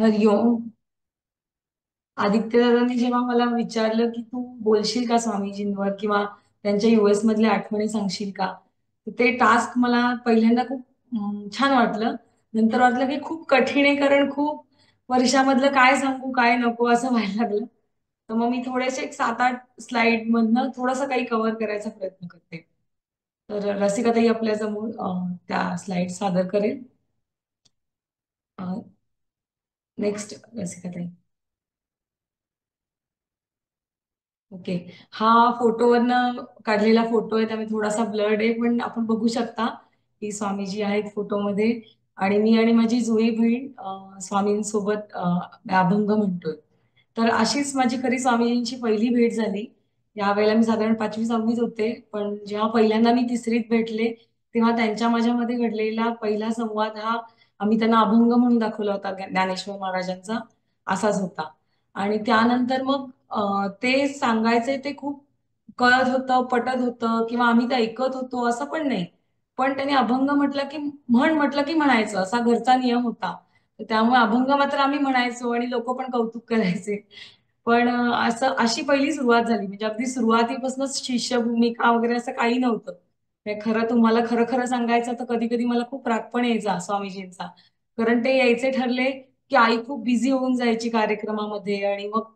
हरिओम. आदित्य दादांनी जेव्हा मला विचारलं की तू बोलशील का स्वामीजींवर किंवा त्यांच्या युएस मधल्या आठवणी सांगशील का, तर ते टास्क मला पहिल्यांदा खूप छान वाटलं. नंतर वाटलं की खूप कठीण आहे, कारण खूप वर्षामधलं काय सांगू काय नको असं व्हायला लागलं. तर मग मी थोडेसे एक 7-8 स्लाइड मधनं थोडंसं काही कव्हर करायचा प्रयत्न करते. तर रसिकाताई आपल्या समोर त्या स्लाइड सादर करेल. नेक्स्ट रसिकाताई. ओके. हा फोटोवरनं काढलेला फोटो आहे, त्यामुळे थोडासा ब्लड आहे, पण आपण बघू शकता की स्वामीजी आहेत फोटोमध्ये. आणि मी आणि माझी जुळी बहीण स्वामींसोबत अभंग म्हणतोय. तर अशीच माझी खरी स्वामीजींची पहिली भेट झाली. यावेळेला मी साधारण 5वी-6वीत होते, पण जेव्हा पहिल्यांदा मी 3रीत भेटले, तेव्हा त्यांच्या माझ्यामध्ये घडलेला पहिला संवाद हा आम्ही त्यांना अभंग म्हणून दाखवला होता, ज्ञानेश्वर महाराजांचा असाच होता. आणि त्यानंतर मग ते सांगायचे ते खूप कळत होतं, पटत होतं किंवा आम्ही ते ऐकत होतो असं पण नाही. पण त्यांनी अभंग म्हटलं की म्हटलं की म्हणायचं असा घरचा नियम होता. तर त्यामुळे अभंग मात्र आम्ही म्हणायचो आणि लोक पण कौतुक करायचे. पण असं अशी पहिली सुरुवात झाली. म्हणजे अगदी सुरुवातीपासूनच शिष्य भूमिका वगैरे असं काही नव्हतं. हे खरं तुम्हाला खरं खरं सांगायचं तर कधी कधी मला खूप राग पण यायचा स्वामीजींचा. कारण ते यायचे ठरले की आई खूप बिझी होऊन जायची कार्यक्रमामध्ये, आणि मग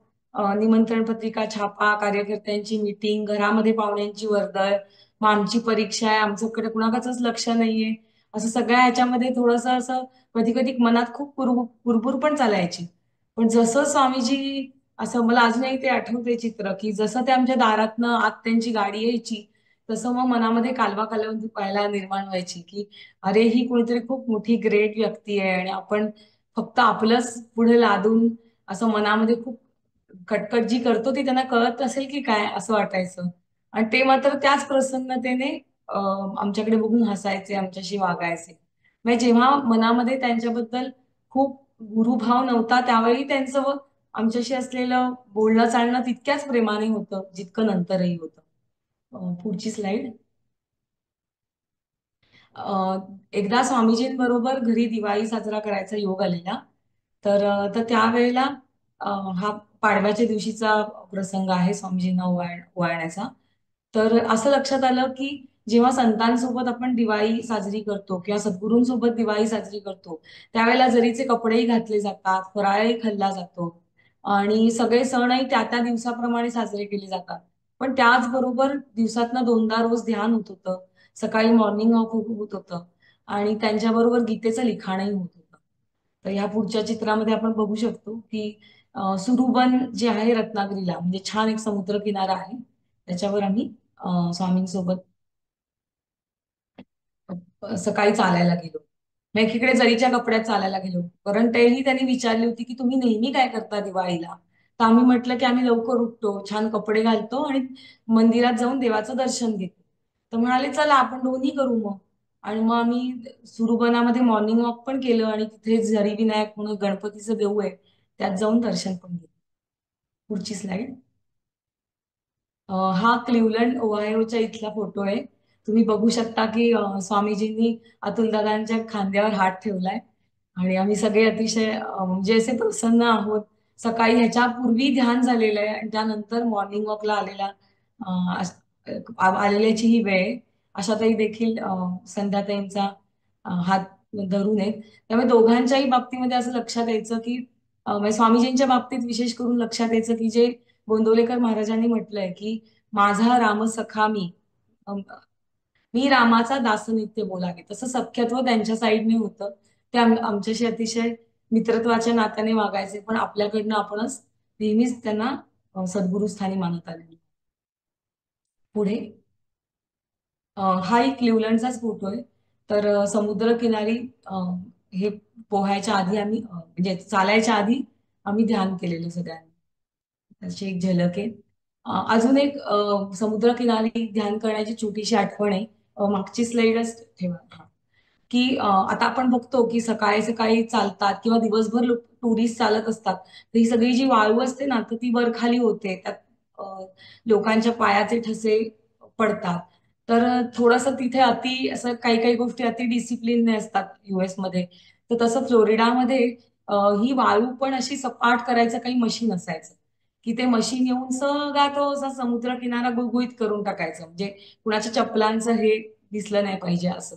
निमंत्रण पत्रिका छापा, कार्यकर्त्यांची मीटिंग, घरामध्ये पाहुण्यांची वर्दळ, मग आमची परीक्षा आहे, आमच्याकडे कुणाकाच लक्ष नाहीये, असं सगळ्या ह्याच्यामध्ये थोडस असं कधी कधी मनात खूप कुरबुर पण चालायची. पण जसं स्वामीजी, असं मला अजूनही ते आठवते चित्र, की जसं ते आमच्या दारातनं आत त्यांची गाडी यायची, तसं मग मनामध्ये कालवा कालवंती पाहायला निर्माण व्हायची की अरे, ही कोणीतरी खूप मोठी ग्रेट व्यक्ती आहे आणि आपण फक्त आपलंच पुढे लादून असं मनामध्ये खूप कटकट जी करतो ती त्यांना कळत असेल की काय, असं वाटायचं. आणि ते मात्र त्याच प्रसन्नतेने आमच्याकडे बघून हसायचे, आमच्याशी वागायचे. म्हणजे जेव्हा मनामध्ये त्यांच्याबद्दल खूप गुरुभाव नव्हता, त्यावेळी त्यांचं आमच्याशी असलेलं बोलणं चालणं तितक्याच प्रेमाने होतं जितकं नंतरही होतं. पुढची स्लाइड. अ, एकदा स्वामीजींबरोबर घरी दिवाळी साजरा करायचा योग आलेला. तर त्यावेळेला अ, हा पाडव्याच्या दिवशीचा प्रसंग आहे स्वामीजींना ओवाळण्याचा. तर असं लक्षात आलं की जेव्हा संतांसोबत आपण दिवाळी साजरी करतो किंवा सद्गुरूंसोबत दिवाळी साजरी करतो, त्यावेळेला जरीचे कपडेही घातले जातात, फराळही खाल्ला जातो आणि सगळे सणही त्या त्या दिवसाप्रमाणे साजरे केले जातात. पण त्याचबरोबर दिवसातनं 2दा रोज ध्यान होत होतं. सकाळी मॉर्निंग वॉक होत होतं आणि त्यांच्याबरोबर गीतेचं लिखाणही होत होतं. तर ह्या पुढच्या चित्रामध्ये आपण बघू शकतो की सुरुबन जे आहे रत्नागिरीला, म्हणजे छान एक समुद्र किनारा आहे, त्याच्यावर आम्ही स्वामींसोबत सकाळी चालायला गेलो. मग एकीकडे जरीच्या कपड्यात चालायला गेलो, कारण तेही त्यांनी विचारली होती की तुम्ही नेहमी काय करता दिवाळीला. तर आम्ही म्हटलं की आम्ही लवकर उठतो, छान कपडे घालतो आणि मंदिरात जाऊन देवाचं दर्शन घेतो. तर म्हणाले चला आपण दोन्ही करू मग. आणि मग आम्ही सुरुबनामध्ये मॉर्निंग वॉक पण केलं आणि तिथे झरी विनायक म्हणून गणपतीचं देऊळ आहे, त्यात जाऊन दर्शन पण घेतलं. पुढची स्लाइड. हा क्लिवलंड ओहायोच्या इथला फोटो आहे. तुम्ही बघू शकता की स्वामीजींनी अतुलदादांच्या खांद्यावर हात ठेवलाय आणि आम्ही सगळे अतिशय म्हणजे असे प्रसन्न आहोत. सकाळी ह्याच्या पूर्वी ध्यान झालेलं आहे आणि त्यानंतर मॉर्निंग वॉकला आलेल्याची ही वेळ आहे. आशाताई देखील संध्याताईंचा हात धरून आहेत. त्यामुळे दोघांच्याही बाबतीमध्ये असं लक्षात यायचं की म्हणजे स्वामीजींच्या बाबतीत विशेष करून लक्षात यायचं की जे गोंदवलेकर महाराजांनी म्हटलंय की माझा राम सखा मी, अम, मी रामाचा दासनित्य बोलावे, तसं सख्यत्व त्यांच्या साईडने होतं. ते आमच्याशी अतिशय मित्रत्वाच्या नात्याने वागायचे, पण आपल्याकडनं आपणच नेहमीच त्यांना सद्गुरू स्थानी मानत आले. पुढे हा एक क्लिवलंडचाच फोटो आहे. तर समुद्रकिनारी हे पोहायच्या आधी आम्ही म्हणजे चालायच्या आधी आम्ही ध्यान केलेलं सगळ्यांनी. त्याची एक झलक आहे. अजून एक समुद्रकिनारी ध्यान करण्याची छोटीशी आठवण आहे. मागची स्लाइडच ठेवा. हा. की आता आपण बघतो की सकाळी सकाळी चालतात किंवा दिवसभर लोक टुरिस्ट चालत असतात, तर ही सगळी जी वाळू असते ना, तर ती वर खाली होते, त्यात लोकांच्या पायाचे ठसे पडतात. तर थोडस तिथे अति असं काही काही गोष्टी अति डिसिप्लिन असतात युएस मध्ये. तर तसं फ्लोरिडामध्ये ही वाळू पण अशी सपाट करायचं काही मशीन असायचं, की ते मशीन येऊन सगळा तो असा समुद्र किनारा गुळगुळीत करून टाकायचं, म्हणजे कुणाच्या चपलांचं हे दिसलं नाही पाहिजे असं.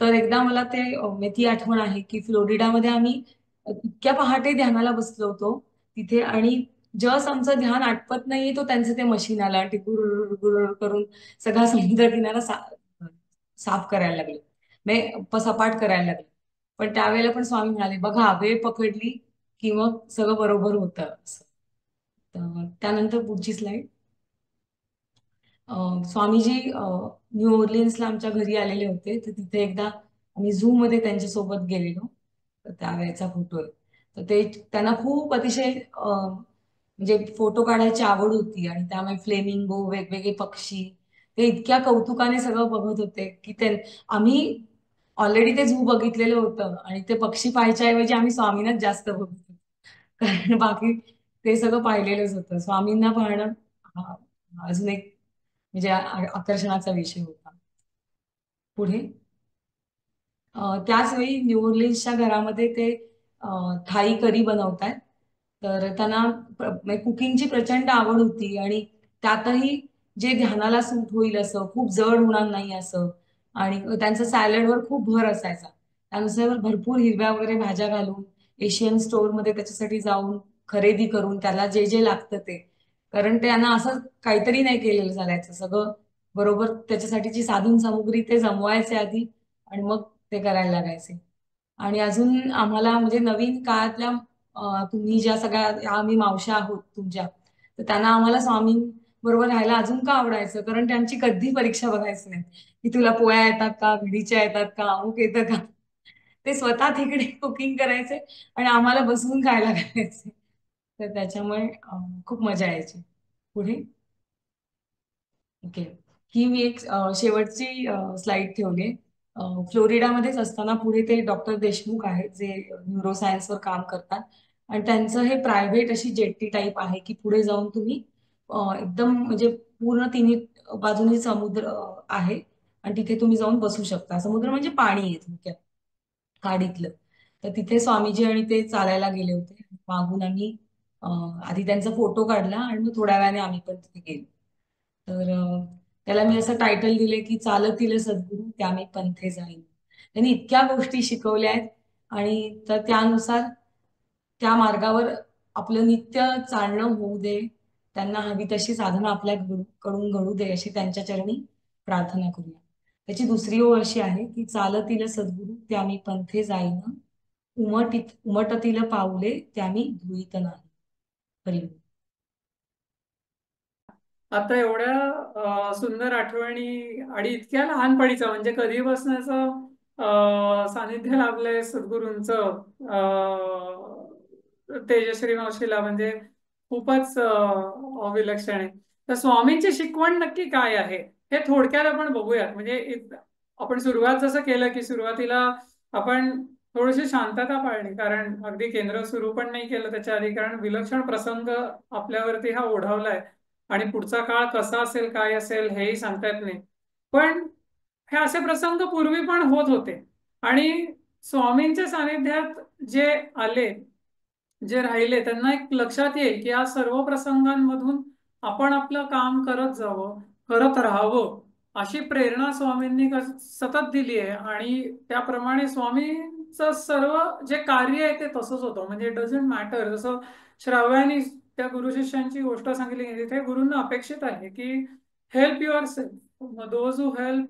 तर एकदा मला ते ती आठवण आहे की फ्लोरिडामध्ये आम्ही इतक्या पहाटे ध्यानाला बसलो होतो तिथे, आणि जस्ट आमचं ध्यान आटपत नाहीये तो त्यांचं ते मशीन आलं आणि ते गुरुर गुरुर करून सगळा समुद्र किनारा साफ करायला लागले, म्हणजे सपाट करायला लागले. पण त्यावेळेला पण स्वामी म्हणाले, बघा वेळ पकडली की मग सगळं बरोबर होतं असं. तर त्यानंतर पुढची स्लाइड. स्वामीजी न्यू ओर्लिन्सला आमच्या घरी आलेले होते, तर तिथे एकदा आम्ही झू मध्ये त्यांच्या सोबत गेलेलो. तर त्यावेळेचा फोटो आहे. तर ते त्यांना खूप अतिशय म्हणजे फोटो काढायची आवड होती, आणि त्यामुळे फ्लेमिंगो वेगवेगळे पक्षी ते इतक्या कौतुकाने सगळं बघत होते की ते आम्ही ऑलरेडी ते झू बघितलेलं होतं, आणि ते पक्षी पाहायच्या ऐवजी आम्ही स्वामींनाच जास्त बघत होतो. कारण बाकी ते सगळं पाहिलेलंच होतं. स्वामींना पाहणं हा अजून एक म्हणजे आकर्षणाचा विषय होता. पुढे त्याच वेळी न्यू ऑर्लिन्सच्या घरामध्ये ते थाई करी बनवतायत. तर त्यांना कुकिंगची प्रचंड आवड होती, आणि त्यातही जे ध्यानाला सूट होईल असं, खूप जड होणार नाही असं, आणि त्यांचं सॅलडवर खूप भर असायचा. त्यानुसार भरपूर हिरव्या वगैरे भाज्या घालून एशियन स्टोअरमध्ये त्याच्यासाठी जाऊन खरेदी करून त्याला जे जे लागतं ते, कारण त्यांना असं काहीतरी नाही केलेलं चालायचं, सगळं बरोबर त्याच्यासाठीची साधन सामुग्री ते जमवायचे आधी, आणि मग ते करायला लागायचे. आणि अजून आम्हाला म्हणजे नवीन काळातल्या तुम्ही ज्या सगळ्या आम्ही मावश्या आहोत तुमच्या, तर त्यांना आम्हाला स्वामी बरोबर राहायला अजून का आवडायचं, कारण त्यांची कधी परीक्षा बघायची नाही की तुला पोळ्या येतात का, घडीच्या येतात का, अमुक येतं का. ते स्वतः तिकडे कुकिंग करायचे आणि आम्हाला बसवून खायला घालायचे. तर त्याच्यामुळे खूप मजा यायची. पुढे ओके. ही मी एक शेवटची स्लाइड ठेवली. फ्लोरिडामध्येच असताना पुढे ते डॉक्टर देशमुख आहेत जे न्यूरोसायन्सवर काम करतात, आणि त्यांचं हे प्रायव्हेट अशी जेट्टी टाईप आहे की पुढे जाऊन तुम्ही एकदम म्हणजे पूर्ण तिन्ही बाजूनी समुद्र आहे, आणि तिथे तुम्ही जाऊन बसू शकता. समुद्र म्हणजे पाणी आहे थोडक्यात खाडीतलं. तर तिथे स्वामीजी आणि ते चालायला गेले होते. मागून आम्ही आधी त्यांचा फोटो काढला, आणि मग थोड्या वेळाने आम्ही पण तिथे गेलो. तर त्याला मी असं टायटल दिले की चालतील सद्गुरू त्या मी पंथे जाईन. त्यांनी इतक्या गोष्टी शिकवल्या आहेत, आणि तर त्यानुसार त्या मार्गावर आपलं नित्य चालणं होऊ दे, त्यांना हवी तशी साधना आपल्या कडून घडू दे अशी त्यांच्या चरणी प्रार्थना करूया. त्याची दुसरी ओळ अशी आहे की चालतील सद्गुरू त्या मी पंथे जाईन, उमटतील पाऊले त्या मी धुईत नाही. हरी. आता एवढ्या सुंदर आठवणी आणि इतक्या लहानपणीचं म्हणजे कधीपासूनच सानिध्य लाभलंय सद्गुरूंचं तेजश्री मावशीला म्हणजे खूपच विलक्षण आहे. तर स्वामींची शिकवण नक्की काय आहे हे थोडक्यात आपण बघूयात. म्हणजे आपण सुरुवात जसं केलं की सुरुवातीला आपण थोडीशी शांतता पाळली, कारण अगदी केंद्र सुरू पण नाही केलं त्याच्या आधी, कारण विलक्षण प्रसंग आपल्यावरती हा ओढावलाय आणि पुढचा काळ कसा असेल काय असेल हेही सांगता येत नाही. पण हे असे प्रसंग पूर्वी पण होत होते, आणि स्वामींच्या सानिध्यात जे आले जे राहिले त्यांना एक लक्षात येईल की या सर्व प्रसंगांमधून आपण आपलं काम करत जावं, करत राहावं, अशी प्रेरणा स्वामींनी सतत दिली आहे. आणि त्याप्रमाणे स्वामींचं सर्व जे कार्य आहे ते तसंच होतं. म्हणजे इट डझंट मॅटर, जसं श्राव्यानी त्या गुरु शिष्यांची गोष्ट सांगितली तिथे गुरूंना अपेक्षित आहे की help yourself, those who help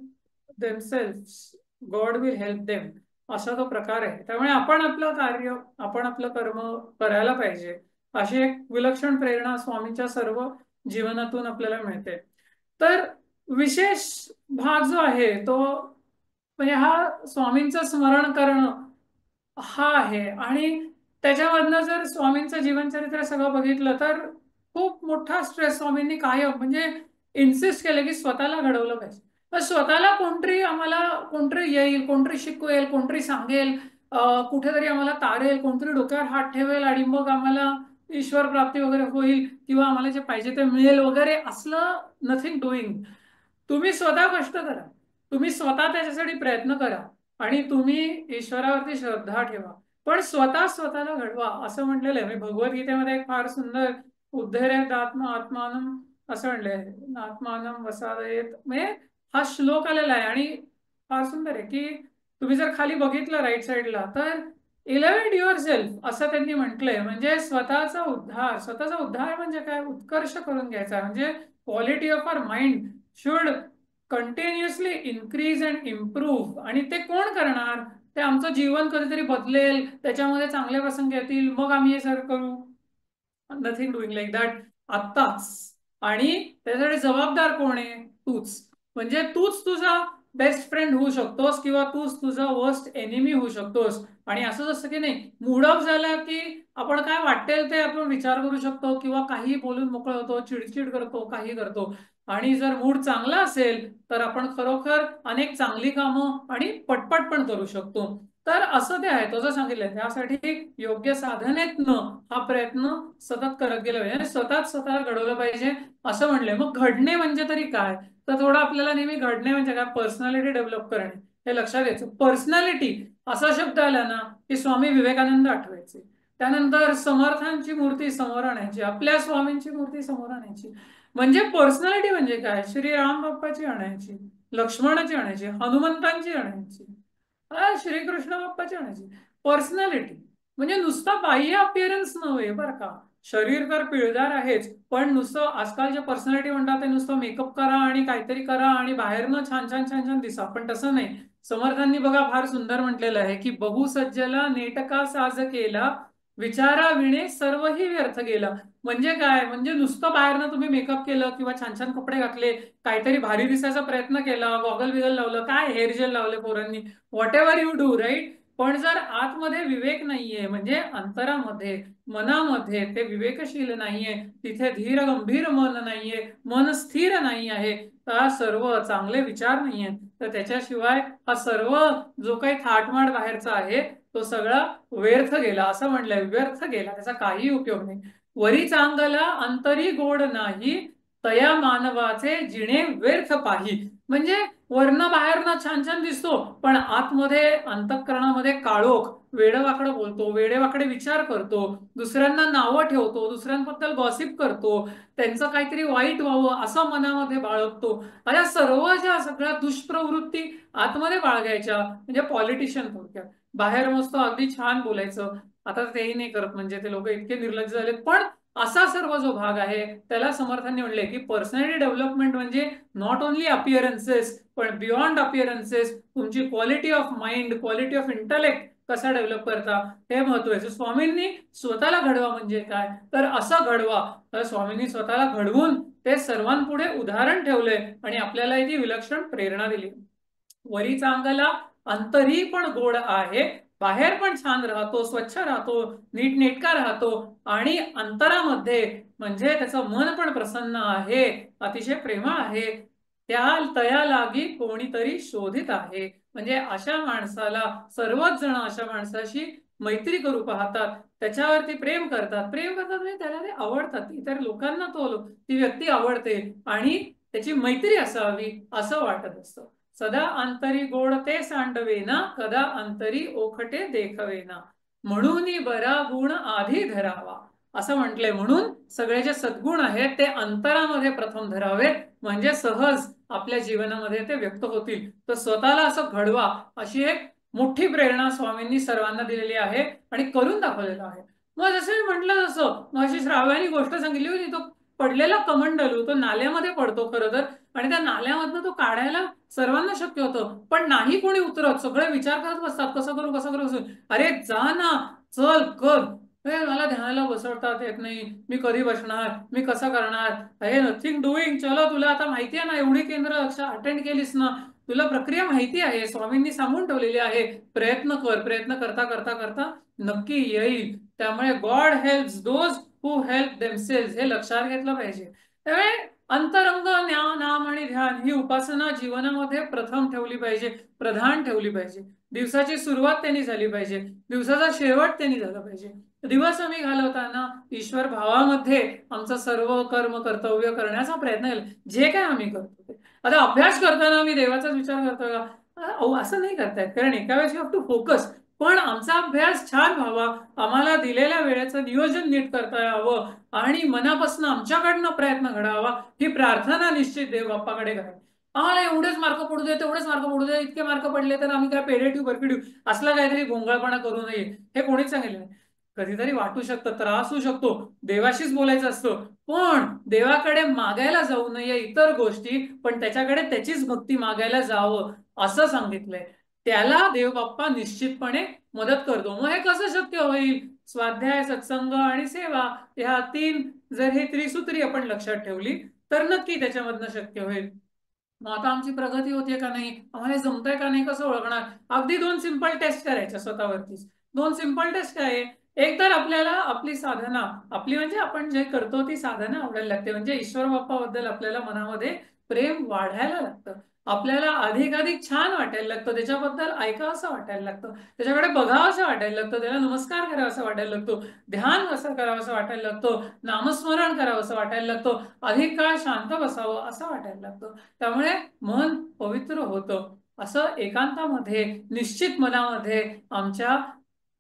themselves God will help them, असा तो प्रकार आहे. त्यामुळे आपण आपलं कार्य आपण आपलं कर्म करायला पाहिजे, अशी एक विलक्षण प्रेरणा स्वामींच्या सर्व जीवनातून आपल्याला मिळते. तर विशेष भाग जो आहे तो म्हणजे हा स्वामींचं स्मरण करणं हा आहे. आणि त्याच्यामधनं जर स्वामींचं जीवनचरित्र सगळं बघितलं तर खूप मोठा स्ट्रेस स्वामींनी कायम म्हणजे इन्सिस्ट केलं की स्वतःला घडवलं पाहिजे. तर स्वतःला कोणतरी आम्हाला कोणतरी येईल, कोणतरी शिकवेल, कोणतरी सांगेल, कुठेतरी आम्हाला तारेल, कोणतरी डोक्यावर हात ठेवेल आणि मग आम्हाला ईश्वर प्राप्ती वगैरे होईल किंवा आम्हाला जे पाहिजे ते मिळेल वगैरे, असलं नथिंग डुईंग. तुम्ही स्वतः कष्ट करा, तुम्ही स्वतः त्याच्यासाठी प्रयत्न करा, आणि तुम्ही ईश्वरावरती श्रद्धा ठेवा. पण स्वतः स्वतःला घडवा असं म्हटलेलं आहे. मी भगवद्गीतेमध्ये एक फार सुंदर उद्धरेत आत्मानम असं म्हटलंय, आत्मानम वसादयेत, म्हणजे हा श्लोक आलेला आहे आणि फार सुंदर आहे की तुम्ही जर खाली बघितलं राईट साईडला तर इलेव्हेंट युअर सेल्फ असं त्यांनी म्हटलंय. म्हणजे स्वतःचा उद्धार म्हणजे काय, उत्कर्ष करून घ्यायचा. म्हणजे quality of our mind should continuously increase and improve. आणि ते कोण करणार, ते आमचं जीवन कधीतरी बदलेल, त्याच्यामध्ये चांगले प्रसंग येतील, मग आम्ही हे सर करू. नथिंग डुईंग लाईक दॅट आत्ताच. आणि त्यासाठी जबाबदार कोण आहे, तूच. म्हणजे तूच तुझा बेस्ट फ्रेंड होऊ शकतोस किंवा तूच तुझा वर्स्ट एनिमी होऊ शकतोस. आणि असं जसं की नाही, मूड ऑफ झाला की आपण काय वाटेल ते आपण विचार करू शकतो किंवा काही बोलून मोकळ होतो, चिडचिड करतो, काही करतो. आणि जर मूड चांगला असेल तर आपण खरोखर अनेक चांगली कामं आणि पटपट पण करू शकतो. तर असं ते आहे, तसं सांगितलंय. त्यासाठी योग्य साधनेतनं हा प्रयत्न सतत करत गेला पाहिजे, स्वतःच स्वतः घडवलं पाहिजे असं म्हणलंय. मग घडणे म्हणजे तरी काय, तर थोडं आपल्याला नेहमी घडणे म्हणजे काय, पर्सनॅलिटी डेव्हलप करणे हे लक्षात घ्यायचं. पर्सनॅलिटी असा शब्द आला ना की स्वामी विवेकानंद आठवायचे, त्यानंतर समर्थांची मूर्ती समोर आणायची, आपल्या स्वामींची मूर्ती समोर आणायची. म्हणजे पर्सनॅलिटी म्हणजे काय, श्रीराम बाप्पाची आणायची, लक्ष्मणाची आणायची, हनुमंतांची आणायची, श्रीकृष्ण बाप्पाची आणायची. पर्सनॅलिटी म्हणजे नुसता बाह्य अपिअरन्स नव्हे बरं का. शरीर तर पिळदार आहेच, पण नुसतं आजकालच्या पर्सनॅलिटी म्हणतात ते नुसतं मेकअप करा आणि काहीतरी करा आणि बाहेरनं छान छान छान छान दिसा, पण तसं नाही. समर्थांनी बघा फार सुंदर म्हटलेलं आहे की बहुसज्जला नेटका साज केला, विचारा विणे सर्वही व्यर्थ गेला. म्हणजे काय, म्हणजे नुसतं बाहेरनं तुम्ही मेकअप केलं किंवा छान छान कपडे घातले, काहीतरी भारी दिसायचा प्रयत्न केला, गॉगल बिगल लावलं, काय हेअर जेल लावले पोरांनी, whatever you do right, पण जर आतमध्ये विवेक नाहीये, म्हणजे अंतरामध्ये मनामध्ये ते विवेकशील नाहीये, तिथे धीर गंभीर मन नाहीये, मन स्थिर नाही आहे, तर सर्व चांगले विचार नाहीये, तर त्याच्याशिवाय हा सर्व जो काही थाटमाट बाहेरचा आहे तो सगळा व्यर्थ गेला. असं म्हणलंय, व्यर्थ गेला, त्याचा काही उपयोग नाही. वरी चांगला अंतरी गोड नाही, तया मानवाचे जिणे व्यर्थ पाही. म्हणजे वरनं बाहेरनं छान छान दिसतो, पण आतमध्ये अंतःकरणामध्ये काळोख, वेडवाकडं बोलतो, वेडेवाकडे विचार करतो, दुसऱ्यांना नावं ठेवतो, दुसऱ्यांबद्दल गॉसिप करतो, त्यांचं काहीतरी वाईट व्हावं असं मनामध्ये बाळगतो. अशा सर्व ज्या सगळ्या दुष्प्रवृत्ती आतमध्ये बाळगायच्या, म्हणजे पॉलिटिशियन थोडक्यात. बाहेर मस्त अगदी छान बोलायचं, आता तेही नाही करत, म्हणजे ते लोक इतके निर्लज्ज झालेत. पण असा सर्व जो भाग आहे त्याला समर्थांनी म्हणले की पर्सनॅलिटी डेव्हलपमेंट म्हणजे नॉट ओनली अपिअरन्सेस, पण बियॉन्ड अपिअरन्सेस तुमची quality of mind, quality of intellect कसा डेव्हलप करता हे महत्वाचं. स्वामींनी स्वतःला घडवा म्हणजे काय, तर असं घडवा. तर स्वामींनी स्वतःला घडवून ते सर्वांपुढे उदाहरण ठेवलंय आणि आपल्याला ती विलक्षण प्रेरणा दिली. वरी चांगला अंतरी पण गोड आहे, बाहेर पण छान राहतो, स्वच्छ राहतो, नीटनेटका राहतो, आणि अंतरामध्ये म्हणजे त्याचं मन पण प्रसन्न आहे, अतिशय प्रेमळ आहे, त्या तया लागी कोणीतरी शोधित आहे. म्हणजे अशा माणसाला सर्वच जण अशा माणसाशी मैत्री करू पाहतात, त्याच्यावरती प्रेम करतात. प्रेम करतात म्हणजे त्याला ते आवडतात, इतर लोकांना ती व्यक्ती आवडते आणि त्याची मैत्री असावी असं वाटत असतं. सदा अंतरी गोड ते सांडवेना, कदा अंतरी ओखटे देखवेना, म्हणून बरा गुण आधी धरावा असं म्हटलंय. म्हणून सगळे जे सद्गुण आहेत ते अंतरामध्ये प्रथम धरावेत, म्हणजे सहज आपल्या जीवनामध्ये ते व्यक्त होतील. तर स्वतःला असं घडवा अशी एक मोठी प्रेरणा स्वामींनी सर्वांना दिलेली आहे आणि करून दाखवलेलं आहे. मग जसं मी म्हटलं, जसं माझी श्राव्यानी गोष्ट सांगितली होती, तो पडलेला कमंडलू तो नाल्यामध्ये पडतो खरं तर, आणि त्या नाल्यामधनं तो काढायला सर्वांना शक्य होतं, पण नाही कोणी उतरत, सगळे विचार करत बसतात कसं करू कसं करू. अरे जा ना, चल कर. मला ध्यानाला बसवतात येत नाही, मी कधी बसणार, मी कसं करणार, हे नथिंग डुईंग. चलो, तुला आता माहिती आहे ना, एवढी केंद्र अटेंड केलीस ना, तुला प्रक्रिया माहिती आहे, स्वामींनी सांगून ठेवलेली आहे. प्रयत्न कर, प्रयत्न करता करता करता नक्की येईल. त्यामुळे God helps those who help themselves हे लक्षात घेतलं पाहिजे. त्यामुळे अंतरंग नाम आणि ध्यान ही उपासना जीवनामध्ये प्रथम ठेवली पाहिजे, प्रधान ठेवली पाहिजे. दिवसाची सुरुवात त्यांनी झाली पाहिजे, दिवसाचा शेवट त्यांनी झाला पाहिजे. दिवस आम्ही घालवताना ईश्वर भावामध्ये आमचं सर्व कर्म कर्तव्य करण्याचा प्रयत्न केला, जे काय आम्ही करतो ते. आता अभ्यास करताना आम्ही देवाचाच विचार करतो का, असं नाही करतायत, कारण एका वेळेस यू हॅव टू फोकस. पण आमचा अभ्यास छान व्हावा, आम्हाला दिलेल्या वेळेचं नियोजन नीट करता यावं आणि मनापासून आमच्याकडनं प्रयत्न घडावा ही प्रार्थना निश्चित देव बाप्पाकडे करावी. आम्हाला एवढेच मार्क पडू दे, तेवढेच मार्क पडू दे, इतके मार्क पडले तर आम्ही काय पेढे ठेवू बर्फी ठेवू, असला काहीतरी गोंगळपणा करू नये हे कोणीच सांगितलं नाही. कधीतरी वाटू शकतं, त्रास होऊ शकतो, देवाशीच बोलायचं असतं, पण देवाकडे मागायला जाऊ नये इतर गोष्टी, पण त्याच्याकडे त्याचीच भक्ती मागायला जावं असं सांगितलंय. त्याला देव बाप्पा निश्चितपणे मदत करतो. मग हे कसं शक्य होईल? स्वाध्याय, सत्संग आणि सेवा ह्या तीन जर हे त्रिसूत्री आपण लक्षात ठेवली तर नक्की त्याच्यामधनं शक्य होईल. मग आता आमची प्रगती होते का नाही, आम्हाला जमतंय का नाही कसं ओळखणार? अगदी 2 सिंपल टेस्ट करायच्या स्वतःवरतीच. 2 सिंपल टेस्ट काय आहे? एक तर आपल्याला आपली साधना, आपली म्हणजे आपण जे करतो ती साधना आवडायला लागते, म्हणजे ईश्वर बाप्पाबद्दल आपल्याला मनामध्ये प्रेम वाढायला लागतं, आपल्याला अधिकाधिक छान वाटायला लागतं, त्याच्याबद्दल ऐकावं असं वाटायला लागतं, त्याच्याकडे बघावं असं वाटायला लागतं, त्याला नमस्कार करावा असं वाटायला लागतो, ध्यान कसं करावं असं वाटायला लागतं, नामस्मरण करावं असं वाटायला लागतं, अधिक काळ शांत बसावं असं वाटायला लागतं. त्यामुळे मन पवित्र होतं. असं एकांतामध्ये निश्चित मनामध्ये आमच्या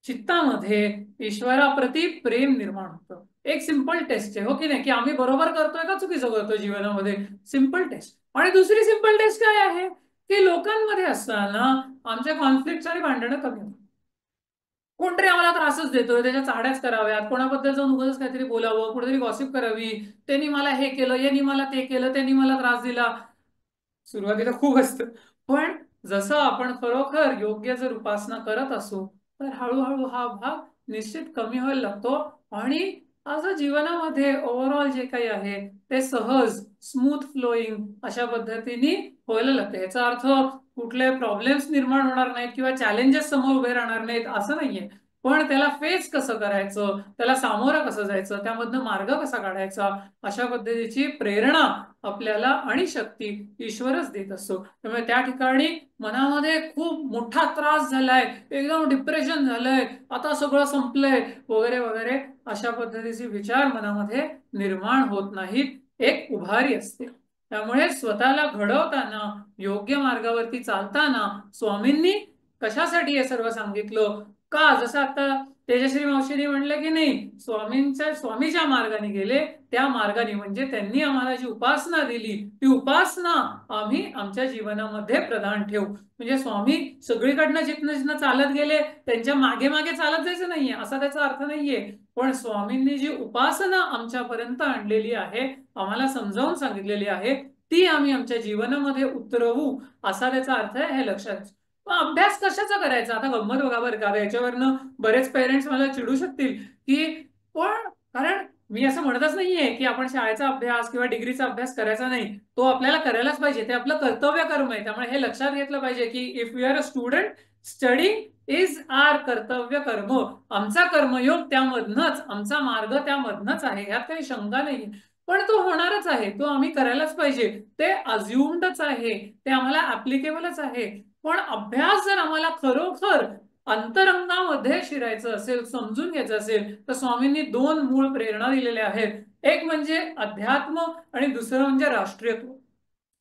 चित्तामध्ये ईश्वराप्रती प्रेम निर्माण होतं. एक सिंपल टेस्ट आहे, हो की नाही, की आम्ही बरोबर करतोय का चुकीचं करतोय जीवनामध्ये, सिंपल टेस्ट. आणि दुसरी सिंपल टेस्ट काय आहे, की लोकांमध्ये असताना आमच्या कॉन्फ्लिक्ट आणि भांडणं कमी होतात. कोणतरी आम्हाला त्रासच देतोय, त्याच्या चाड्याच कराव्यात, कोणाबद्दल जाऊन उगाच काहीतरी बोलावं, कुठेतरी गॉसिप करावी, त्यांनी मला हे केलं, यांनी मला ते केलं, त्यांनी मला त्रास दिला, सुरुवातीला खूप असतं. पण जसं आपण खरोखर योग्य जर उपासना करत असू तर हळूहळू हा भाग निश्चित कमी व्हायला लागतो आणि असं जीवनामध्ये ओव्हरऑल जे काही आहे ते सहज, स्मूथ फ्लोईंग अशा पद्धतीने व्हायला लागते. याचा अर्थ कुठले प्रॉब्लेम्स निर्माण होणार नाहीत किंवा चॅलेंजेस समोर उभे राहणार नाहीत असं नाहीये, पण त्याला फेस कसं करायचं, त्याला सामोरं कसं जायचं, त्यामधनं मार्ग कसा काढायचा, अशा पद्धतीची प्रेरणा आपल्याला आणि शक्ती ईश्वरच देत असतो. त्यामुळे त्या ठिकाणी मनामध्ये खूप मोठा त्रास झालाय, एकदम डिप्रेशन झालंय, आता सगळं संपलंय वगैरे वगैरे अशा पद्धतीचे विचार मनामध्ये निर्माण होत नाहीत, एक उभारी असते. त्यामुळे स्वतःला घडवताना, योग्य मार्गावरती चालताना स्वामींनी कशासाठी हे सर्व सांगितलं का, जसं आता तेजश्री मावशीने म्हणलं की नाही, स्वामी ज्या मार्गाने गेले त्या मार्गाने म्हणजे त्यांनी आम्हाला जी उपासना दिली ती उपासना आम्ही आमच्या जीवनामध्ये प्रदान ठेवू. म्हणजे स्वामी सगळीकडनं जिथनं जिथनं चालत गेले त्यांच्या मागे मागे चालत जायचं नाहीये असा त्याचा अर्थ नाहीये, पण स्वामींनी जी उपासना आमच्यापर्यंत आणलेली आहे, आम्हाला समजावून सांगितलेली आहे, ती आम्ही आमच्या जीवनामध्ये उतरवू असा त्याचा अर्थ आहे, हे लक्षात. अभ्यास कशाचा करायचा? आता गंमत बघा बरं का, याच्यावरनं बरेच पेरेंट्स मला चिडू शकतील की पण, कारण मी असं म्हणतच नाहीये की आपण शाळेचा अभ्यास किंवा डिग्रीचा अभ्यास करायचा नाही, तो आपल्याला करायलाच पाहिजे, ते आपलं कर्तव्य कर्म आहे. त्यामुळे हे लक्षात घेतलं पाहिजे की if you are a student, study is our कर्तव्य कर्म. आमचा कर्मयोग त्यामधनच, आमचा मार्ग त्यामधनच आहे, यात काही शंका नाही. पण तो होणारच आहे, तो आम्ही करायलाच पाहिजे, ते अज्युम्डच आहे, ते आम्हाला ऍप्लिकेबलच आहे. पण अभ्यास जर आम्हाला खरोखर अंतरंगामध्ये शिरायचं असेल, समजून घ्यायचं असेल, तर स्वामींनी 2 मूळ प्रेरणा दिलेल्या आहेत. एक म्हणजे अध्यात्म आणि दुसरं म्हणजे राष्ट्रीयत्व.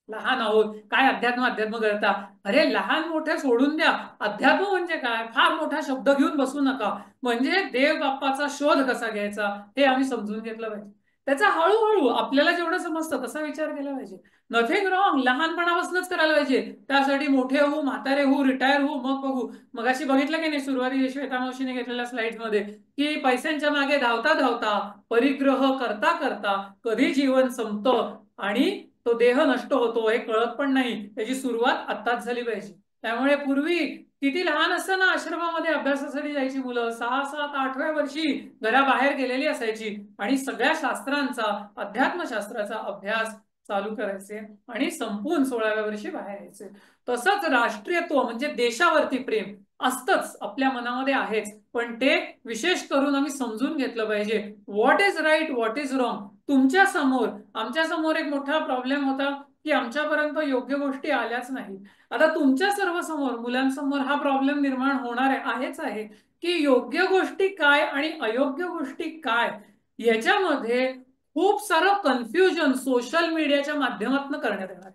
लहान आहोत, काय अध्यात्म अध्यात्म करता? अरे लहान मोठे सोडून द्या, अध्यात्म म्हणजे काय, फार मोठा शब्द घेऊन बसू नका. म्हणजे देव बाप्पाचा शोध कसा घ्यायचा हे आम्ही समजून घेतलं पाहिजे. त्याचा हळूहळू आपल्याला जेवढं समजतं तसा विचार केला पाहिजे. नथिंग रॉंग, लहानपणापासूनच करायला पाहिजे. त्यासाठी मोठे होऊ, म्हातारे होऊ, रिटायर होऊ, मग बघू. मगाशी बघितलं की नाही सुरुवातीला श्वेता मावशीने घेतलेल्या स्लाइड मध्ये, की पैशांच्या मागे धावता धावता, परिग्रह करता करता कधी जीवन संपतं आणि तो देह नष्ट होतो हे कळत पण नाही, त्याची सुरुवात आत्ताच झाली पाहिजे. त्यामुळे पूर्वी किती लहान असताना आश्रमामध्ये अभ्यासासाठी जायची मुलं, 6, 7, 8व्या वर्षी घराबाहेर गेलेली असायची आणि सगळ्या शास्त्रांचा, अध्यात्मशास्त्राचा अभ्यास चालू करायचे आणि संपून 16व्या वर्षी बाहेर यायचे. तसंच राष्ट्रीयत्व म्हणजे देशावरती प्रेम असतंच, आपल्या मनामध्ये आहेच, पण ते विशेष करून आम्ही समजून घेतलं पाहिजे. What is right, what is wrong. तुमच्या समोर, आमच्या समोर एक मोठा प्रॉब्लेम होता की आमच्यापर्यंत योग्य गोष्टी आल्याच नाही. आता तुमच्या सर्व समोर, मुलांसमोर हा प्रॉब्लेम निर्माण होणार आहेच आहे की योग्य गोष्टी काय आणि अयोग्य गोष्टी काय, याच्यामध्ये खूप सारं कन्फ्युजन सोशल मीडियाच्या माध्यमातून करण्यात येणार.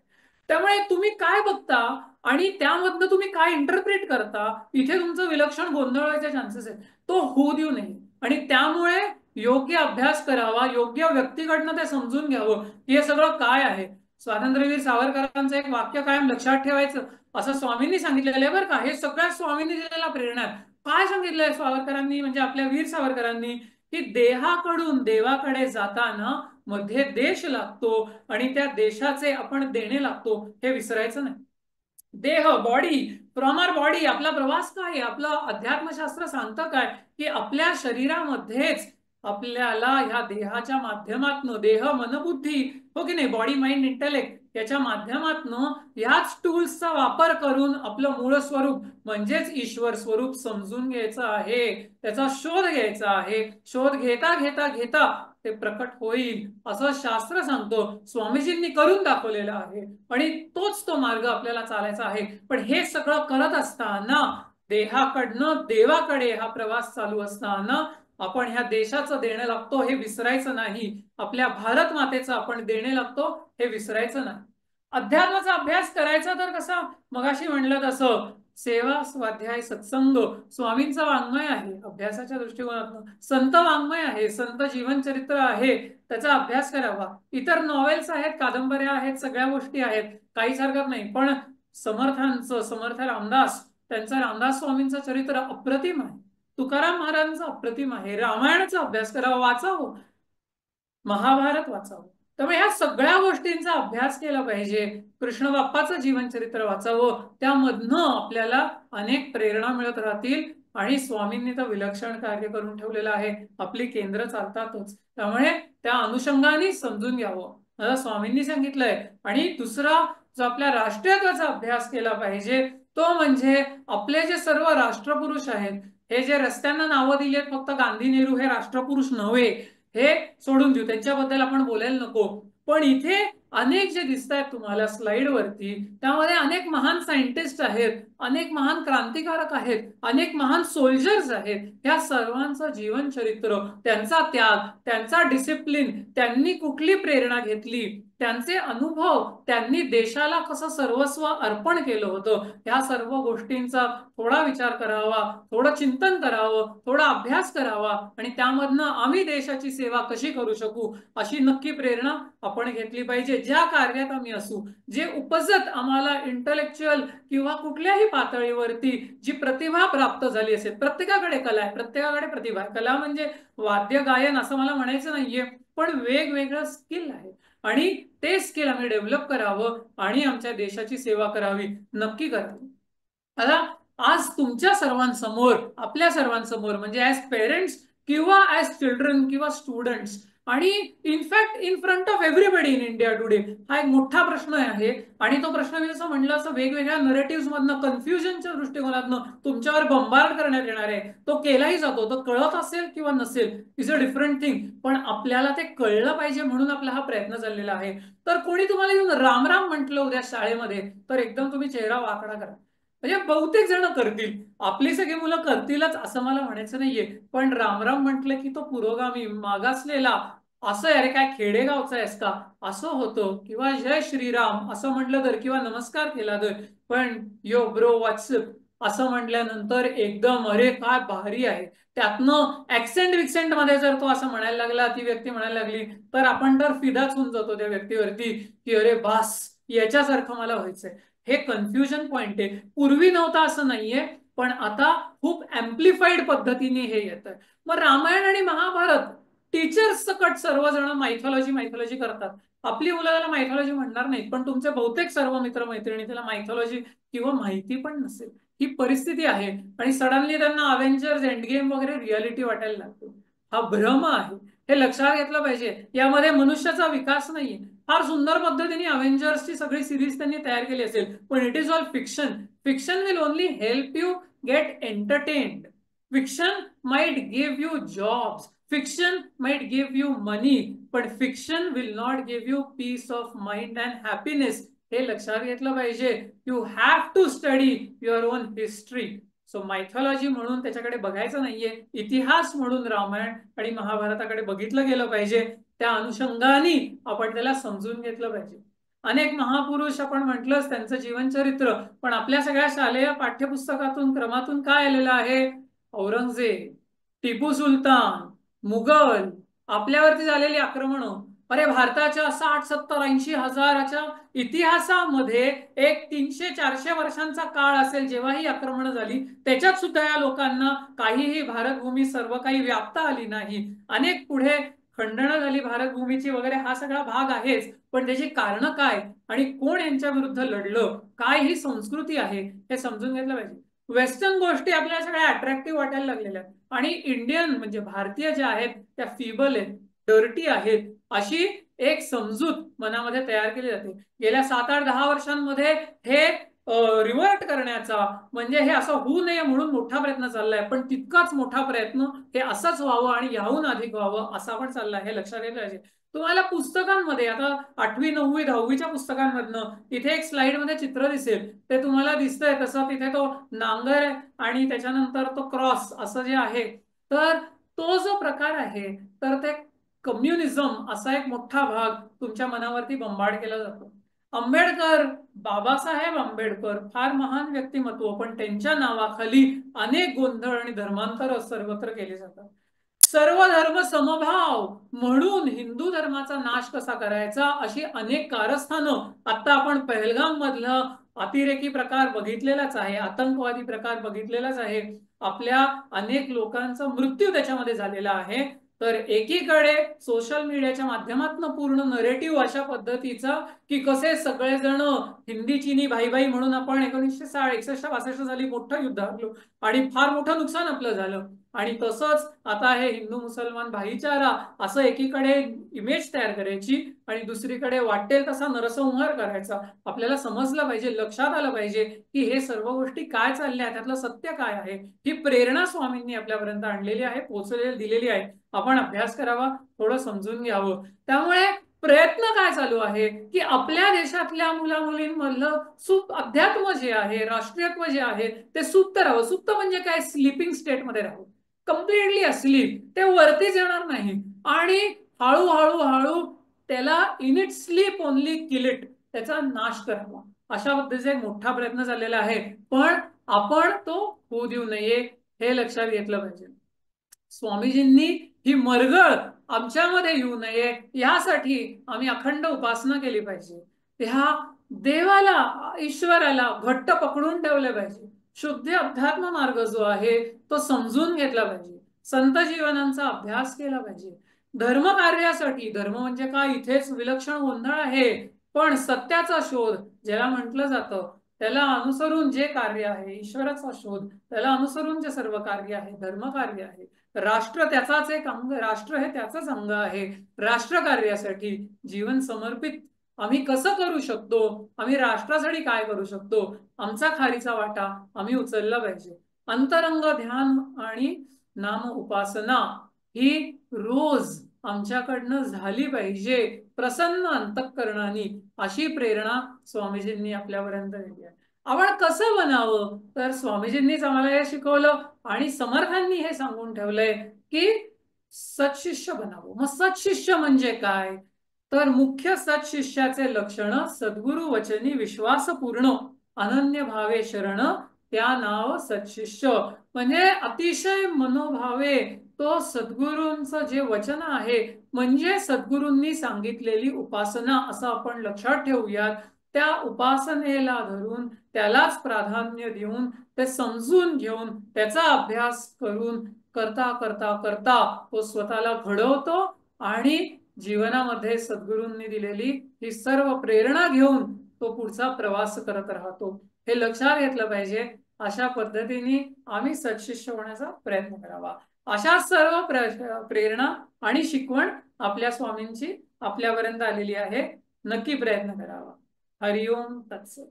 त्यामुळे तुम्ही काय बघता, आणि त्यामधनं तुम्ही काय इंटरप्रेट करता, इथे तुमचं विलक्षण गोंधळ व्हायचे चान्सेस आहेत. तो होऊ देऊ नये. आणि त्यामुळे योग्य अभ्यास करावा, योग्य व्यक्तीकडनं ते समजून घ्यावं की हे सगळं काय आहे. स्वातंत्र्यवीर सावरकरांचं एक वाक्य कायम लक्षात ठेवायचं, असं स्वामींनी सांगितलेलं आहे बरं का. हे सगळ्या स्वामींनी दिलेला प्रेरणा आहे. काय सांगितलंय सावरकरांनी, म्हणजे आपल्या वीर सावरकरांनी, की देहाकडून देवाकडे जाताना मध्ये देश लागतो आणि त्या देशाचे आपण देणे लागतो हे विसरायचं नाही. देह, बॉडी, फ्रॉम आर बॉडी. आपला प्रवास काय आहे, आपलं अध्यात्मशास्त्र सांगतं काय, की आपल्या शरीरामध्येच आपल्याला ह्या देहाच्या माध्यमातून, देह मन बुद्धी, हो की नाही, बॉडी माइंड इंटेलेक्ट, याच्या माध्यमातून ह्याच टूल्सचा वापर करून आपलं मूळ स्वरूप म्हणजेच ईश्वर स्वरूप समजून घ्यायचं आहे, त्याचा शोध घ्यायचा आहे. शोध घेता घेता घेता ते प्रकट होईल असं शास्त्र सांगतो. स्वामीजींनी करून दाखवलेलं आहे आणि तोच तो मार्ग आपल्याला चालायचा आहे. पण हे सगळं करत असताना, देहाकडनं देवाकडे हा प्रवास चालू असताना, आपण ह्या देशाचं देणं लागतो हे विसरायचं नाही. आपल्या भारत मातेचं आपण देणे लागतो हे विसरायचं नाही. अध्यात्माचा अभ्यास करायचा तर कसा, मगाशी म्हणलं तसं सेवा, स्वाध्याय, सत्संग स्वामींचं वाङ्मय आहे अभ्यासाच्या दृष्टिकोनातून. संत वाङ्मय आहे, संत जीवनचरित्र आहे, त्याचा अभ्यास करावा. इतर नॉवेल्स आहेत, कादंबऱ्या आहेत, सगळ्या गोष्टी आहेत, काहीच हरकत नाही. पण समर्थांचं, समर्थ रामदास, त्यांचं रामदास स्वामींचं चरित्र अप्रतिम आहे. तुकाराम महाराजांचं अप्रतिम आहे. रामायणाचा अभ्यास करावा, वाचावं, महाभारत वाचावं. त्यामुळे ह्या सगळ्या गोष्टींचा अभ्यास केला पाहिजे. कृष्ण बाप्पाचं जीवनचरित्र वाचावं, त्यामधनं आपल्याला अनेक प्रेरणा मिळत राहतील. आणि स्वामींनी तर विलक्षण कार्य करून ठेवलेलं आहे, आपली केंद्र चालतातच, त्यामुळे त्या अनुषंगाने समजून घ्यावं, स्वामींनी सांगितलंय. आणि दुसरा जो आपल्या राष्ट्रीयत्वाचा अभ्यास केला पाहिजे तो म्हणजे आपले जे सर्व राष्ट्रपुरुष आहेत, हे जे रस्त्यांना नावं दिली आहेत, फक्त गांधी नेहरू हे राष्ट्रपुरुष नव्हे, हे सोडून देऊ, त्यांच्याबद्दल आपण बोलायला नको. पण इथे अनेक जे दिसत आहेत तुम्हाला स्लाइड वरती, त्यामध्ये अनेक महान सायंटिस्ट आहेत, अनेक महान क्रांतिकारक आहेत, अनेक महान सोल्जर्स आहेत. या सर्वांचं जीवनचरित्र, त्यांचा त्याग, त्यांचा डिसिप्लिन, त्यांनी कुठली प्रेरणा घेतली, त्यांचे अनुभव, त्यांनी देशाला कसं सर्वस्व अर्पण केलं होतं, या सर्व गोष्टींचा थोडा विचार करावा, थोडं चिंतन करावं, थोडा अभ्यास करावा. आणि त्यामधनं आम्ही देशाची सेवा कशी करू शकू अशी नक्की प्रेरणा आपण घेतली पाहिजे. ज्या कार्यात आम्ही असू, जे उपजत आम्हाला इंटलेक्च्युअल किंवा कुठल्याही पातळीवरती जी प्रतिभा प्राप्त झाली असेल, प्रत्येकाकडे कला आहे, प्रत्येकाकडे प्रतिभा आहे. कला म्हणजे वाद्य गायन असं मला म्हणायचं नाहीये, पण वेगवेगळं स्किल आहे आणि ते स्किल आम्ही डेव्हलप करावं आणि आमच्या देशाची सेवा करावी, नक्की करावी. आता आज तुमच्या सर्वांसमोर, आपल्या सर्वांसमोर, म्हणजे ऍज पेरेंट्स किंवा ऍज चिल्ड्रन किंवा स्टुडंट्स आणि in fact in front of everybody in India today, हा एक मोठा प्रश्न आहे. आणि तो प्रश्न मी असं म्हणलं, असं वेगवेगळ्या नरेटिव्ह मधनं, कन्फ्युजनच्या दृष्टिकोनातनं तुमच्यावर बंबार्ड करण्यात येणार आहे. तो केलाही जातो, तो कळत असेल किंवा नसेल इज अ डिफरंट थिंग, पण आपल्याला ते कळलं पाहिजे म्हणून आपला हा प्रयत्न चाललेला आहे. तर कोणी तुम्हाला येऊन राम राम म्हटलं उद्या शाळेमध्ये, तर एकदम तुम्ही चेहरा वाकडा करा. म्हणजे बहुतेक जण करतील, आपली सगळी मुलं करतीलच असं मला म्हणायचं नाहीये, पण रामराम म्हटलं की तो पुरोगामी, मागासलेला, असं अरे काय खेडेगावचा आहेस का असं होतं, किंवा जय श्रीराम असं म्हटलं तर, किंवा नमस्कार केला तर, पण यो ब्रो व्हॉट्सअप असं म्हटल्यानंतर एकदम अरे काय भारी आहे. त्यातनं ऍक्सेंट विक्सेंट मध्ये जर तो असं म्हणायला लागला, ती व्यक्ती म्हणायला लागली, तर आपण तर फिदाच होऊन जातो त्या व्यक्तीवरती की अरे बास, याच्यासारखं मला व्हायचंय. हे कन्फ्युजन पॉइंट आहे. पूर्वी नव्हता असं नाहीये, पण आता खूप अँप्लिफाईड पद्धतीने हे येत आहे. मग रामायण आणि महाभारत, टीचर्स सकट सर्वजण मायथॉलॉजी करतात. आपली मुलं त्याला मायथॉलॉजी म्हणणार नाहीत, पण तुमचे बहुतेक सर्व मित्र मैत्रिणी त्याला मायथॉलॉजी किंवा माहिती पण नसेल. ही परिस्थिती आहे आणि सडनली त्यांना अव्हेंजर्स, एंड गेम वगैरे रियालिटी वाटायला लागतो. हा भ्रम आहे, हे लक्षात घेतलं पाहिजे. यामध्ये मनुष्याचा विकास नाहीये. फार सुंदर पद्धतीने अव्हेंजर्सची सगळी सिरीज त्यांनी तयार केली असेल, पण it is all fiction. Fiction will only help you get entertained. Fiction might give you jobs, fiction might give you money, पण fiction will not give you peace of mind and happiness. हे लक्षात घेतलं पाहिजे. You have to study your own history. So mythology म्हणून त्याच्याकडे बघायचं नाहीये, इतिहास म्हणून रामायण आणि महाभारताकडे बघितलं गेलं पाहिजे. त्या अनुषंगाने आपण त्याला समजून घेतलं पाहिजे. अनेक महापुरुष आपण म्हटलंच त्यांचं जीवनचरित्र, पण आपल्या सगळ्या शालेय पाठ्यपुस्तकातून क्रमातून काय आलेलं आहे? औरंगजेब, टिपू सुलतान, मुघल, आपल्यावरती झालेली आक्रमणं. अरे भारताच्या 60-70-80 हजाराच्या इतिहासामध्ये एक 300-400 वर्षांचा काळ असेल जेव्हा ही आक्रमणं झाली, त्याच्यात सुद्धा या लोकांना काहीही भारतभूमी सर्व काही व्यापता आली नाही. अनेक पुढे खंडणं झाली भारतभूमीची वगैरे, हा सगळा भाग आहेच, पण त्याची कारणं काय आणि कोण यांच्या विरुद्ध लढलं, काय ही संस्कृती आहे हे समजून घेतलं पाहिजे. वेस्टर्न गोष्टी आपल्याला सगळ्या अट्रॅक्टिव्ह वाटायला लागलेल्या आहेत आणि इंडियन म्हणजे भारतीय ज्या आहेत त्या फिबल आहेत, डर्टी आहेत, अशी एक समजूत मनामध्ये तयार केली जाते. गेल्या 7-8-10 वर्षांमध्ये हे रिव्हर्ट करण्याचा, म्हणजे हे असं होऊ नये म्हणून मोठा प्रयत्न चाललाय, पण तितकाच मोठा प्रयत्न हे असंच व्हावं आणि याहून अधिक व्हावं असा पण चाललाय, हे लक्षात घेतलं पाहिजे. तुम्हाला पुस्तकांमध्ये आता 8वी 9वी 10वीच्या पुस्तकांमधनं इथे एक स्लाइड मध्ये चित्र दिसेल, ते तुम्हाला दिसतंय तसं तिथे तो नांगर आणि त्याच्यानंतर तो क्रॉस असं जे आहे, तर तो जो प्रकार आहे तर ते कम्युनिझम असा एक मोठा भाग तुमच्या मनावरती बंबाड केला जातो. आंबेडकर, बाबासाहेब आंबेडकर फार महान व्यक्तिमत्व, पण त्यांच्या नावाखाली अनेक गोंधळ आणि धर्मांतर सर्वत्र केले जातात. सर्व धर्म समभाव म्हणून हिंदू धर्माचा नाश कसा करायचा अशी अनेक कारस्थानं, आता आपण पहलगाम मधलं अतिरेकी प्रकार बघितलेलाच आहे, आतंकवादी प्रकार बघितलेलाच आहे, आपल्या अनेक लोकांचा मृत्यू त्याच्यामध्ये झालेला आहे. तर एकीकडे सोशल मीडियाच्या माध्यमातून पूर्ण नरेटिव्ह अशा पद्धतीचा की कसे सगळेजण हिंदी चीनी भाई भाई म्हणून आपण 1961-62 साली मोठं युद्ध हरलो आणि फार मोठं नुकसान आपलं झालं, आणि तसंच आता हे हिंदू मुसलमान भाईचारा असं एकीकडे इमेज तयार करायची आणि दुसरीकडे वाटेल तसा नरसंहार करायचा. आपल्याला समजलं पाहिजे, लक्षात आलं पाहिजे की हे सर्व गोष्टी काय चालल्या, त्यातलं सत्य काय आहे. ही प्रेरणा स्वामींनी आपल्यापर्यंत आणलेली आहे, पोहोचलेली दिलेली आहे. आपण अभ्यास करावा, थोडं समजून घ्यावं. त्यामुळे प्रयत्न काय चालू आहे की आपल्या देशातल्या मुलामुलींमधलं अध्यात्म जे आहे, राष्ट्रीयत्व जे आहे ते सुप्त राहावं. सुप्त म्हणजे काय? स्लीपिंग स्टेट मध्ये राहावं, कम्प्लिटली अस्लीप, ते वरतीच येणार नाही आणि हळूहळू हळू त्याला in it sleep only kill it, त्याचा नाश करावा, अशा पद्धतीचा एक मोठा प्रयत्न चाललेला आहे. पण आपण तो होऊ देऊ नये हे लक्षात घेतलं पाहिजे. स्वामीजींनी ही मरगळ आमच्यामध्ये येऊ नये यासाठी आम्ही अखंड उपासना केली पाहिजे. ह्या देवाला, ईश्वराला घट्ट पकडून ठेवले पाहिजे. शुद्ध अध्यात्म मार्ग जो आहे तो समजून घेतला पाहिजे. संत जीवनांचा अभ्यास केला पाहिजे. धर्म कार्यासाठी, धर्म म्हणजे काय, इथेच विलक्षण गोंधळ आहे, पण सत्याचा शोध ज्याला म्हटलं जातं त्याला अनुसरून जे कार्य आहे, ईश्वराचा शोध त्याला अनुसरून जे सर्व कार्य आहे धर्म कार्य आहे. राष्ट्र त्याचाच एक अंग, राष्ट्र हे त्याचंच अंग आहे. राष्ट्र कार्यासाठी जीवन समर्पित आम्ही कसं करू शकतो, आम्ही राष्ट्रासाठी काय करू शकतो, आमचा खारीचा वाटा आम्ही उचलला पाहिजे. अंतरंग ध्यान आणि नाम उपासना ही रोज आमच्याकडनं झाली पाहिजे प्रसन्न अंतःकरणाने, अशी प्रेरणा स्वामीजींनी आपल्यापर्यंत दिली आहे. आपण कसं बनावं, तर स्वामीजींनीच आम्हाला हे शिकवलं आणि समर्थांनी हे सांगून ठेवलंय की सत्शिष्य बनावं. मग सत्शिष्य म्हणजे काय, तर मुख्य सत्शिष्याचे लक्षण सद्गुरु वचनी विश्वासपूर्ण अनन्य भावे शरण, त्या नाव सत्शिष्य. म्हणजे अतिशय मनोभावे तो सद्गुरूंचं जे वचन आहे, म्हणजे सद्गुरूंनी सांगितलेली उपासना असं आपण लक्षात ठेवूयात. त्या उपासनेला धरून त्यालाच प्राधान्य देऊन ते समजून घेऊन त्याचा अभ्यास करून करता करता करता तो स्वतःला घडवतो आणि जीवनामध्ये सद्गुरूंनी दिलेली ही सर्व प्रेरणा घेऊन तो पुढचा प्रवास करत राहतो. हे लक्षात घेतलं पाहिजे. अशा पद्धतीने आम्ही सत्शिष्य होण्याचा प्रयत्न करावा. अशा सर्व प्रेरणा आणि शिकवण आपल्या स्वामींची आपल्यापर्यंत आलेली आहे. नक्की प्रयत्न करावा. हरिओम तत्सत.